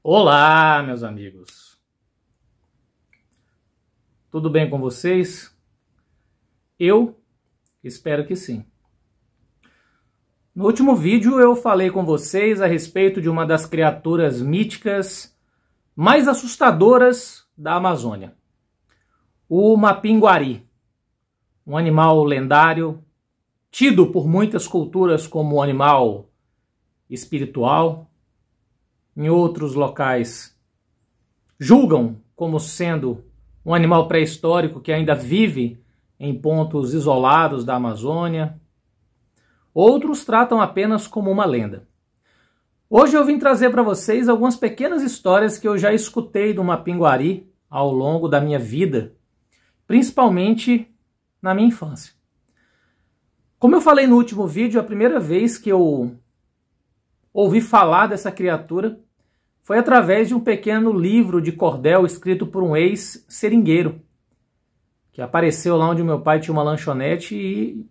Olá, meus amigos. Tudo bem com vocês? Eu espero que sim. No último vídeo eu falei com vocês a respeito de uma das criaturas míticas mais assustadoras da Amazônia, o Mapinguari, um animal lendário, tido por muitas culturas como um animal espiritual. Em outros locais julgam como sendo um animal pré-histórico que ainda vive em pontos isolados da Amazônia. Outros tratam apenas como uma lenda. Hoje eu vim trazer para vocês algumas pequenas histórias que eu já escutei do Mapinguari ao longo da minha vida, principalmente na minha infância. Como eu falei no último vídeo, a primeira vez que eu ouvi falar dessa criatura foi através de um pequeno livro de cordel escrito por um ex-seringueiro, que apareceu lá onde meu pai tinha uma lanchonete e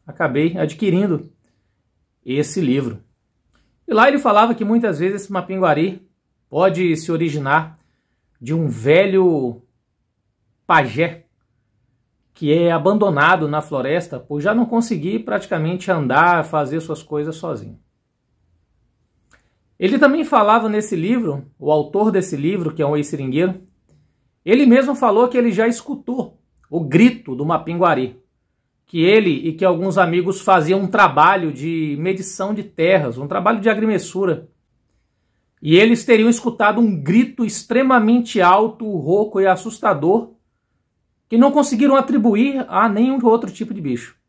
acabei adquirindo esse livro. E lá ele falava que muitas vezes esse Mapinguari pode se originar de um velho pajé que é abandonado na floresta por já não conseguir praticamente andar, fazer suas coisas sozinho. Ele também falava nesse livro, o autor desse livro, que é um ex-seringueiro, ele mesmo falou que ele já escutou o grito do Mapinguari, que ele e que alguns amigos faziam um trabalho de medição de terras, um trabalho de agrimensura, e eles teriam escutado um grito extremamente alto, rouco e assustador, que não conseguiram atribuir a nenhum outro tipo de bicho.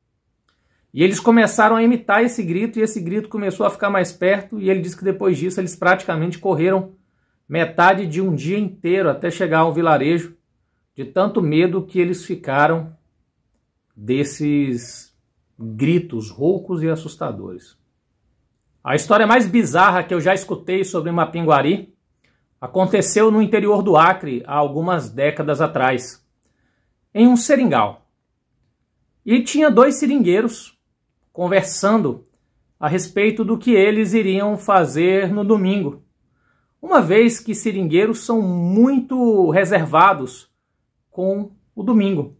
E eles começaram a imitar esse grito, e esse grito começou a ficar mais perto, e ele disse que depois disso eles praticamente correram metade de um dia inteiro até chegar ao vilarejo, de tanto medo que eles ficaram desses gritos roucos e assustadores. A história mais bizarra que eu já escutei sobre Mapinguari aconteceu no interior do Acre há algumas décadas atrás, em um seringal. E tinha dois seringueiros conversando a respeito do que eles iriam fazer no domingo, uma vez que seringueiros são muito reservados com o domingo.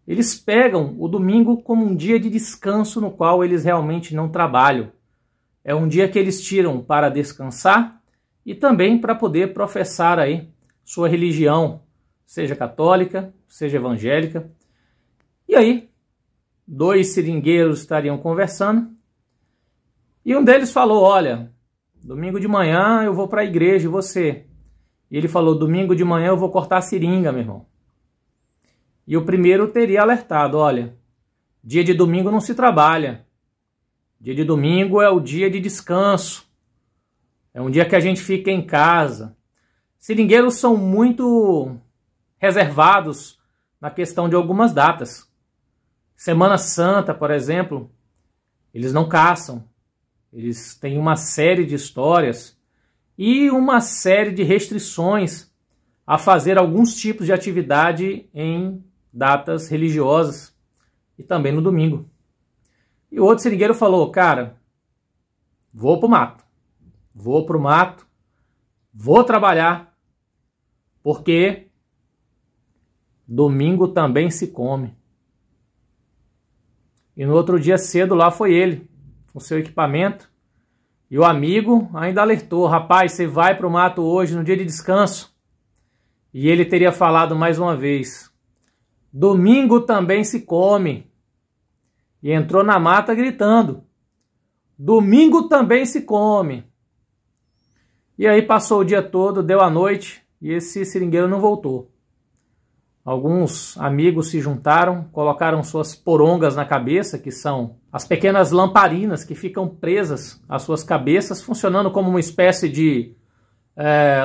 Eles pegam o domingo como um dia de descanso no qual eles realmente não trabalham. É um dia que eles tiram para descansar e também para poder professar aí sua religião, seja católica, seja evangélica. E aí, dois seringueiros estariam conversando e um deles falou: olha, domingo de manhã eu vou para a igreja, e você? E ele falou: domingo de manhã eu vou cortar seringa, meu irmão. E o primeiro teria alertado: olha, dia de domingo não se trabalha, dia de domingo é o dia de descanso, é um dia que a gente fica em casa. Seringueiros são muito reservados na questão de algumas datas. Semana Santa, por exemplo, eles não caçam. Eles têm uma série de histórias e uma série de restrições a fazer alguns tipos de atividade em datas religiosas e também no domingo. E o outro seringueiro falou: cara, vou pro mato, vou trabalhar, porque domingo também se come. E no outro dia cedo lá foi ele, com seu equipamento. E o amigo ainda alertou: rapaz, você vai para o mato hoje no dia de descanso? E ele teria falado mais uma vez: domingo também se come. E entrou na mata gritando: domingo também se come. E aí passou o dia todo, deu a noite e esse seringueiro não voltou. Alguns amigos se juntaram, colocaram suas porongas na cabeça, que são as pequenas lamparinas que ficam presas às suas cabeças, funcionando como uma espécie de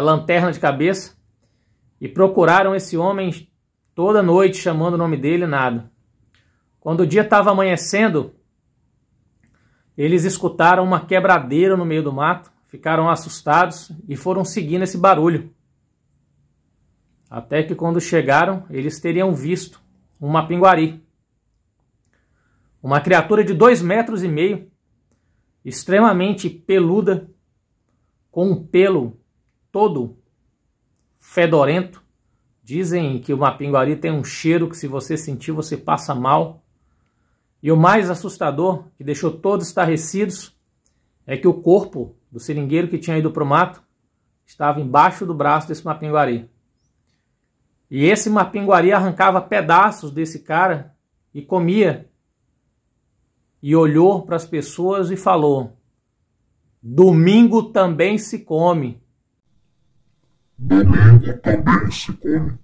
lanterna de cabeça, e procuraram esse homem toda noite, chamando o nome dele, nada. Quando o dia estava amanhecendo, eles escutaram uma quebradeira no meio do mato, ficaram assustados e foram seguindo esse barulho. Até que quando chegaram, eles teriam visto um Mapinguari. Uma criatura de 2,5 metros, extremamente peluda, com um pelo todo fedorento. Dizem que o Mapinguari tem um cheiro que, se você sentir, você passa mal. E o mais assustador, que deixou todos estarrecidos, é que o corpo do seringueiro que tinha ido para o mato estava embaixo do braço desse Mapinguari. E esse Mapinguari arrancava pedaços desse cara e comia. E olhou para as pessoas e falou: domingo também se come. Domingo também se come.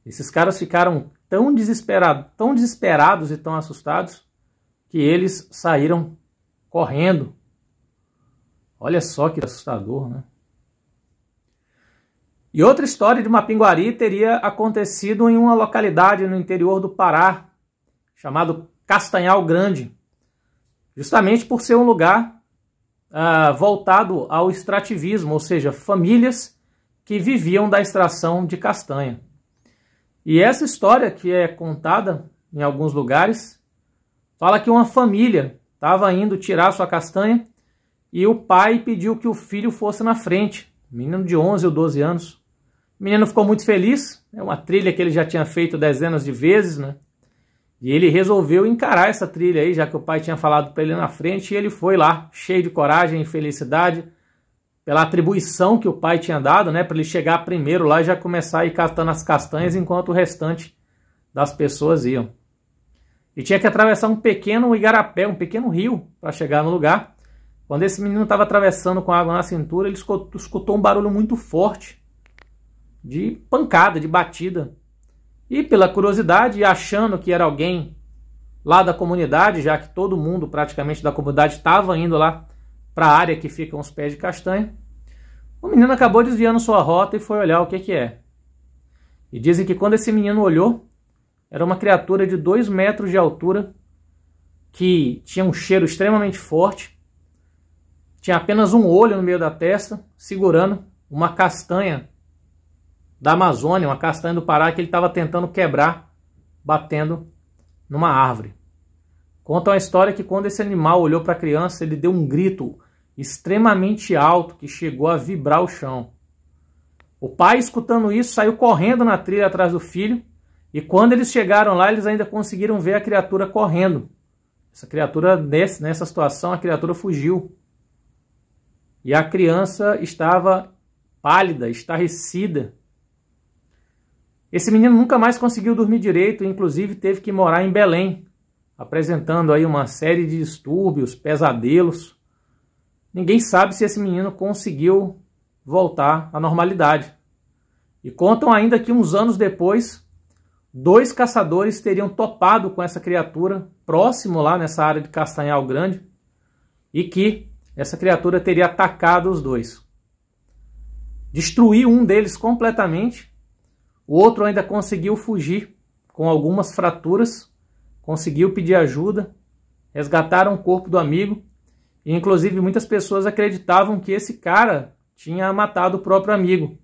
Esses caras ficaram tão desesperados e tão assustados que eles saíram correndo. Olha só que assustador, né? E outra história de Mapinguari teria acontecido em uma localidade no interior do Pará, chamado Castanhal Grande, justamente por ser um lugar voltado ao extrativismo, ou seja, famílias que viviam da extração de castanha. E essa história, que é contada em alguns lugares, fala que uma família estava indo tirar sua castanha e o pai pediu que o filho fosse na frente, menino de 11 ou 12 anos. O menino ficou muito feliz, é uma trilha que ele já tinha feito dezenas de vezes, né? E ele resolveu encarar essa trilha aí, já que o pai tinha falado para ele na frente, e ele foi lá, cheio de coragem e felicidade, pela atribuição que o pai tinha dado, né? Para ele chegar primeiro lá e já começar a ir catando as castanhas, enquanto o restante das pessoas iam. E tinha que atravessar um pequeno igarapé, um pequeno rio, para chegar no lugar. Quando esse menino estava atravessando com água na cintura, ele escutou um barulho muito forte, de pancada, de batida. E pela curiosidade, e achando que era alguém lá da comunidade, já que todo mundo praticamente da comunidade estava indo lá para a área que ficam os pés de castanha, o menino acabou desviando sua rota e foi olhar o que é. E dizem que quando esse menino olhou, era uma criatura de 2 metros de altura, que tinha um cheiro extremamente forte, tinha apenas um olho no meio da testa, segurando uma castanha da Amazônia, uma castanha do Pará que ele estava tentando quebrar, batendo numa árvore. Conta uma história que quando esse animal olhou para a criança, ele deu um grito extremamente alto que chegou a vibrar o chão. O pai, escutando isso, saiu correndo na trilha atrás do filho, e quando eles chegaram lá, eles ainda conseguiram ver a criatura correndo. Essa criatura, nessa situação, a criatura fugiu. E a criança estava pálida, estarrecida. Esse menino nunca mais conseguiu dormir direito, inclusive teve que morar em Belém, apresentando aí uma série de distúrbios, pesadelos. Ninguém sabe se esse menino conseguiu voltar à normalidade. E contam ainda que uns anos depois, 2 caçadores teriam topado com essa criatura próximo lá nessa área de Castanhal Grande e que essa criatura teria atacado os 2. Destruiu um deles completamente. O outro ainda conseguiu fugir com algumas fraturas, conseguiu pedir ajuda, resgataram o corpo do amigo, e inclusive muitas pessoas acreditavam que esse cara tinha matado o próprio amigo.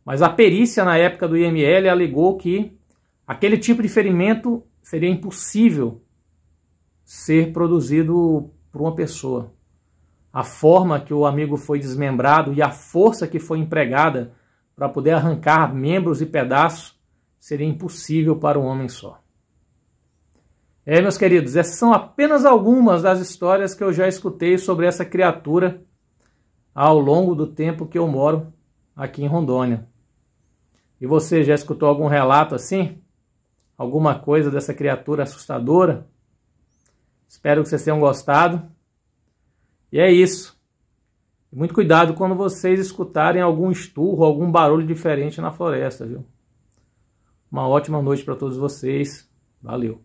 Mas a perícia na época do IML alegou que aquele tipo de ferimento seria impossível ser produzido por uma pessoa. A forma que o amigo foi desmembrado e a força que foi empregada para poder arrancar membros e pedaços, seria impossível para um homem só. Meus queridos, essas são apenas algumas das histórias que eu já escutei sobre essa criatura ao longo do tempo que eu moro aqui em Rondônia. E você já escutou algum relato assim? Alguma coisa dessa criatura assustadora? Espero que vocês tenham gostado. E é isso. Muito cuidado quando vocês escutarem algum esturro, algum barulho diferente na floresta, viu? Uma ótima noite para todos vocês. Valeu!